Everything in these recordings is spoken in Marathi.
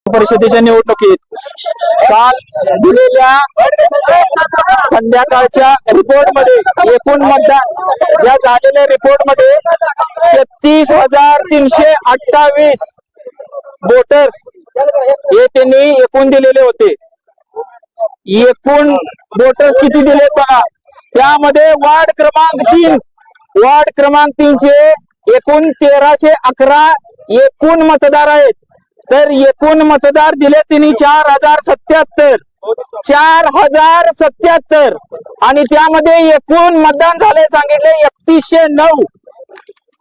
परिषदेच्या निवडणुकीत काल दिलेल्या संध्याकाळच्या रिपोर्ट मध्ये एकूण मतदान या झालेल्या रिपोर्ट मध्ये 33,328 वोटर्स हे त्यांनी एकूण दिलेले होते। एकूण वोटर्स किती दिले बघा, त्यामध्ये वार्ड क्रमांक 3 चे एकूण 1311 एकूण मतदार आहेत। तर एकूण मतदार दिले त्यांनी 4077 आणि त्यामध्ये एकूण मतदान झाले सांगितले 3109।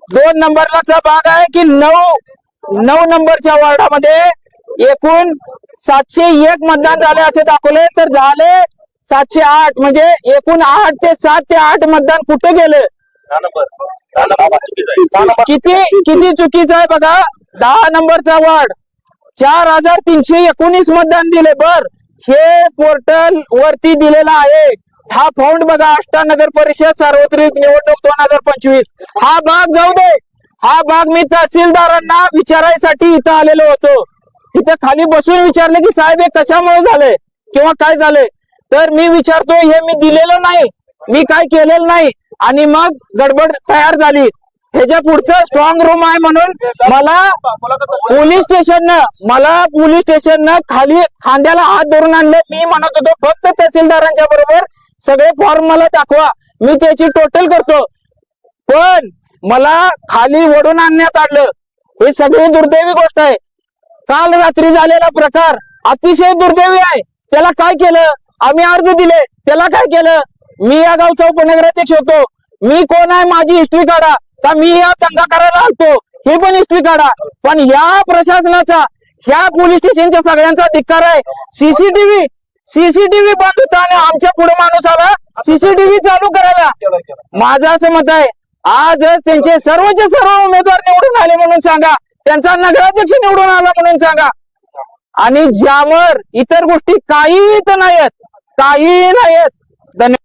2 नंबरचा भाग आहे की 9 नंबरच्या वार्डामध्ये एकूण 701 मतदान झाले असे दाखवले, तर झाले 708, म्हणजे एकूण 7 ते 8 मतदान कुठे गेले, किती चुकीचं आहे बघा। 10 नंबरचा वार्ड 4319 मतदान दिले। बर, हे पोर्टल वरती दिलेला आहे। हा फॉन्ट बघा, आष्टा नगर परिषद सार्वत्रिक निवडणूक 2025। हा भाग जाऊ दे, हा भाग मी तहसीलदारांना विचारायसाठी इथं आलेलो होतो। इथं खाली बसून विचारले की साहेब हे कशामुळे झाले किंवा काय झाले, तर मी विचारतो हे मी दिलेलं नाही, मी काय केलेलं नाही, आणि मग गडबड तयार झाली। ह्याच्या पुढचं स्ट्रॉंग रूम आहे म्हणून मला पोलीस स्टेशननं खाली खांद्याला हात धरून आणले। मी म्हणत होतो फक्त तहसीलदारांच्या बरोबर सगळे फॉर्म मला दाखवा, मी त्याची टोटल करतो, पण मला खाली ओढून आणण्यात आलं। ही सगळी दुर्दैवी गोष्ट आहे। काल रात्री झालेला प्रकार अतिशय दुर्दैवी आहे। त्याला काय केलं, आम्ही अर्ज दिले, त्याला काय केलं, मी या गावचा उपनगराध्यक्ष होतो, मी कोण आहे माझी हिस्ट्री काढा, का मी या दंगा करायला आलतो हे पण हिस्ट्री काढा। पण या प्रशासनाचा, ह्या पोलीस स्टेशनच्या सगळ्यांचा धिक्कार आहे। सीसीटीव्ही बंद होता आणि आमच्या पुढे माणूस आला सीसीटीव्ही चालू करायला। माझं असं मत आहे, आजच त्यांचे सर्वचे सर्व उमेदवार निवडून आले म्हणून सांगा, त्यांचा नगराध्यक्ष निवडून आला म्हणून सांगा, आणि ज्यावर इतर गोष्टी काही तर नाहीत, काही नाहीत। धन्यवाद।